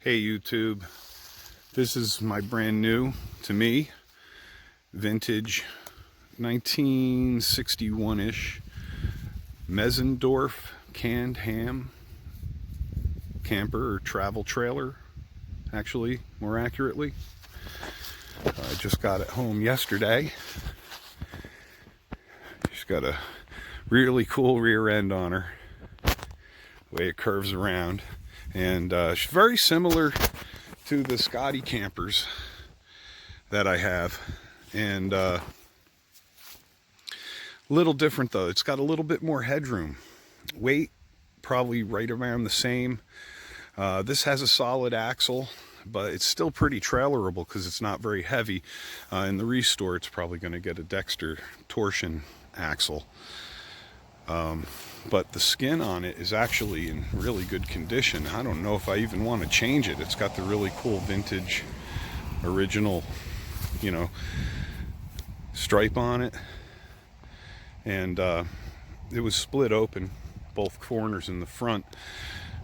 Hey YouTube, this is my brand new, to me, vintage 1961-ish Metzendorf Canned Ham Camper or travel trailer, actually, more accurately. I just got it home yesterday. She's got a really cool rear end on her, the way it curves around. And she's very similar to the Scotty campers that I have, and a little different though. It's got a little bit more headroom. Weight probably right around the same. This has a solid axle, but it's still pretty trailerable because it's not very heavy. In the restore, it's probably going to get a Dexter torsion axle. But the skin on it is actually in really good condition. I don't know if I even want to change it. It's got the really cool vintage original, stripe on it. And it was split open, both corners in the front.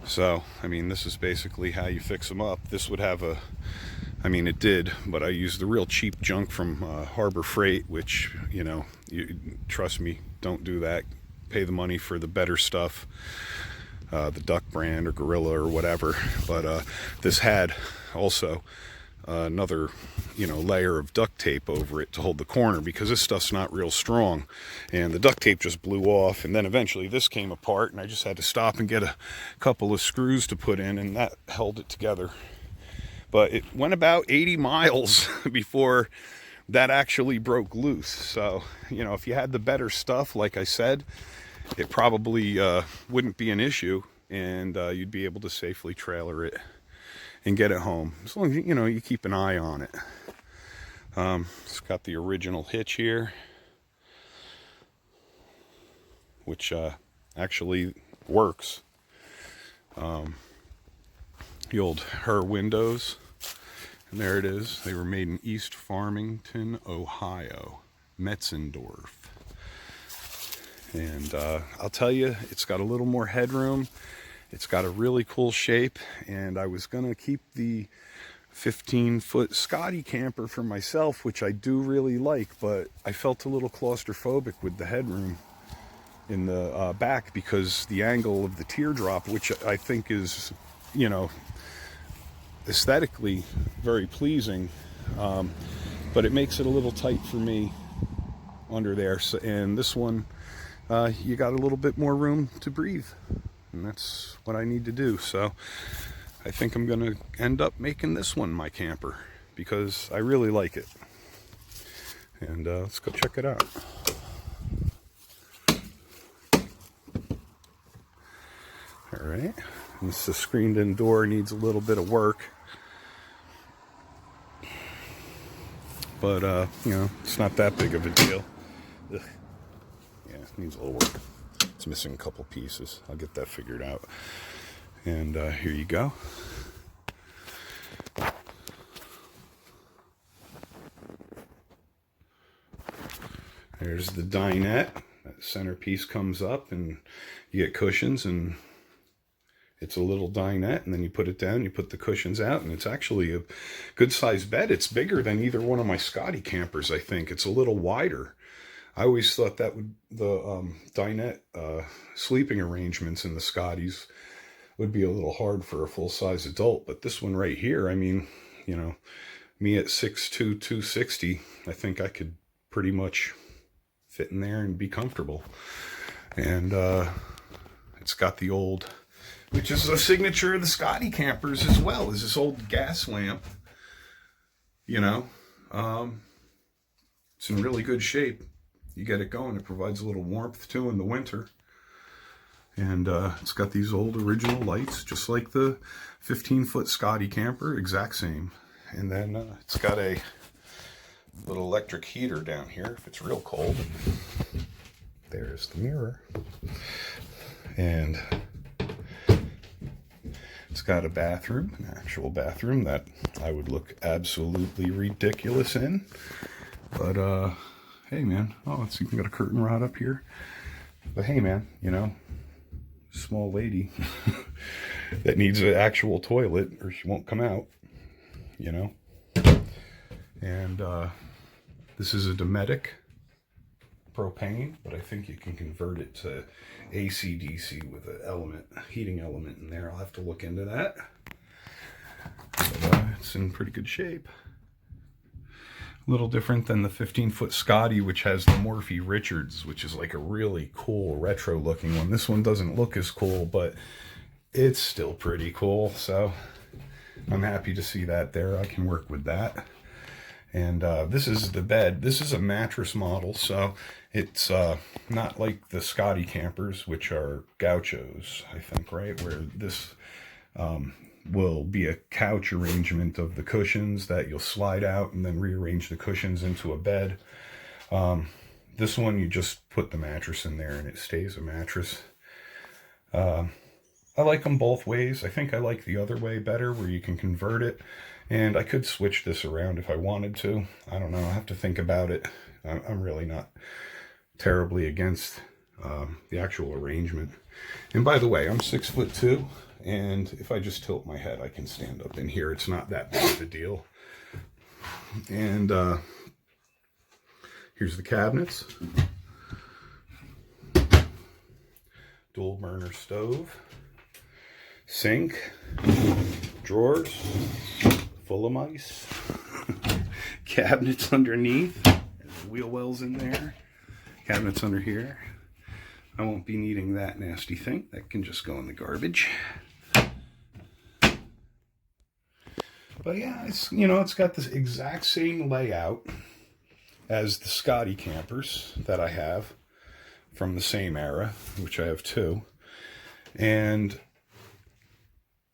So, this is basically how you fix them up. This would have it did, but I used the real cheap junk from Harbor Freight, which, trust me, don't do that. Pay the money for the better stuff, the Duck brand or Gorilla or whatever. But this had also another layer of duct tape over it to hold the corner, because this stuff's not real strong, and the duct tape just blew off. And then eventually this came apart, and I just had to stop and get a couple of screws to put in, and that held it together. But it went about 80 miles before that actually broke loose. So if you had the better stuff, like I said, it probably wouldn't be an issue, and you'd be able to safely trailer it and get it home, as long as you keep an eye on it. It's got the original hitch here, which actually works. The old Her windows, and there it is. They were made in East Farmington, Ohio, Metzendorf. And I'll tell you, it's got a little more headroom. It's got a really cool shape, and I was gonna keep the 15-foot Scotty camper for myself, which I do really like, but I felt a little claustrophobic with the headroom in the back, because the angle of the teardrop, which I think is, aesthetically very pleasing, but it makes it a little tight for me under there. So, and this one, you got a little bit more room to breathe, and that's what I need to do. So I think I'm going to end up making this one my camper, because I really like it. And let's go check it out. All right, this is screened-in door, needs a little bit of work, but it's not that big of a deal. Ugh. Yeah, it needs a little work. It's missing a couple pieces. I'll get that figured out. And here you go. There's the dinette. That centerpiece comes up, and you get cushions, and it's a little dinette, and then you put it down, you put the cushions out, and it's actually a good-sized bed. It's bigger than either one of my Scotty campers, I think. It's a little wider. I always thought that the dinette sleeping arrangements in the Scotties would be a little hard for a full-size adult, but this one right here, me at 6'2", 260, I think I could pretty much fit in there and be comfortable. And it's got the old, which is a signature of the Scotty campers as well, is this old gas lamp. It's in really good shape. You get it going, it provides a little warmth too in the winter. And it's got these old original lights, just like the 15-foot Scotty camper, exact same. And then it's got a little electric heater down here if it's real cold. There's the mirror. And it's got a bathroom, an actual bathroom that I would look absolutely ridiculous in. But hey man, oh, it's even got a curtain rod up here. But hey man, small lady. that needs an actual toilet or she won't come out, you know. And this is a Dometic propane, but I think you can convert it to AC/DC with an heating element in there. I'll have to look into that. But, it's in pretty good shape. A little different than the 15-foot Scotty, which has the Morphy Richards, which is like a really cool retro looking one. This one doesn't look as cool, but it's still pretty cool. So I'm happy to see that there. I can work with that. And this is the bed. This is a mattress model, so it's not like the Scotty campers, which are gauchos, I think, right? Where this will be a couch arrangement of the cushions that you'll slide out and then rearrange the cushions into a bed. This one, you just put the mattress in there and it stays a mattress. I like them both ways. I think I like the other way better, where you can convert it. And I could switch this around if I wanted to. I don't know. I'll have to think about it. I'm really not terribly against the actual arrangement. And by the way, I'm 6'2", and if I just tilt my head, I can stand up in here. It's not that big of a deal. And here's the cabinets. Dual burner stove. Sink. Drawers. Full of mice. Cabinets underneath. There's wheel wells in there. Cabinets under here. I won't be needing that nasty thing. That can just go in the garbage. But yeah, it's, you know, it's got this exact same layout as the Scotty campers that I have from the same era, which I have two. And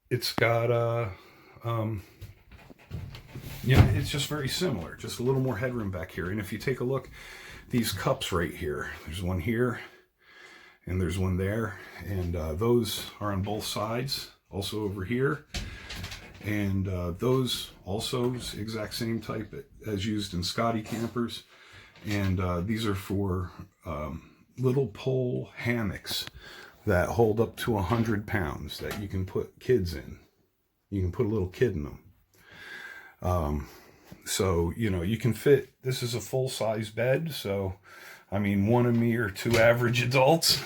it's got yeah, it's just very similar, just a little more headroom back here. And if you take a look, these cups right here, there's one here and there's one there, and those are on both sides, also over here. And those also exact same type as used in Scotty campers. And these are for little pole hammocks that hold up to 100 pounds that you can put kids in. You can put a little kid in them. So, you know, you can fit, this is a full-size bed, so, I mean, one of me or two average adults.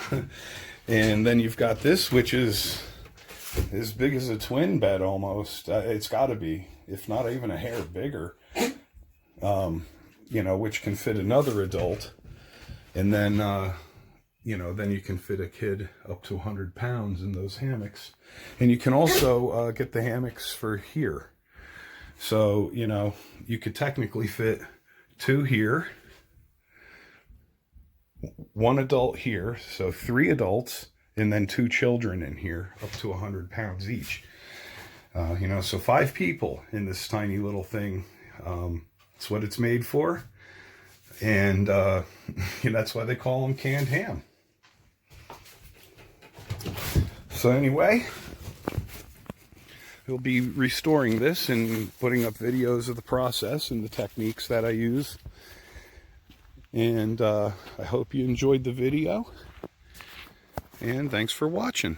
And then you've got this, which is as big as a twin bed almost. It's got to be, if not even a hair bigger, you know, which can fit another adult. And then, you know, then you can fit a kid up to 100 pounds in those hammocks. And you can also get the hammocks for here. So, you know, you could technically fit two here, one adult here, so 3 adults, and then 2 children in here, up to 100 pounds each. You know, so 5 people in this tiny little thing. It's what it's made for. And that's why they call them canned ham. So anyway, we'll be restoring this and putting up videos of the process and the techniques that I use. And I hope you enjoyed the video. And thanks for watching.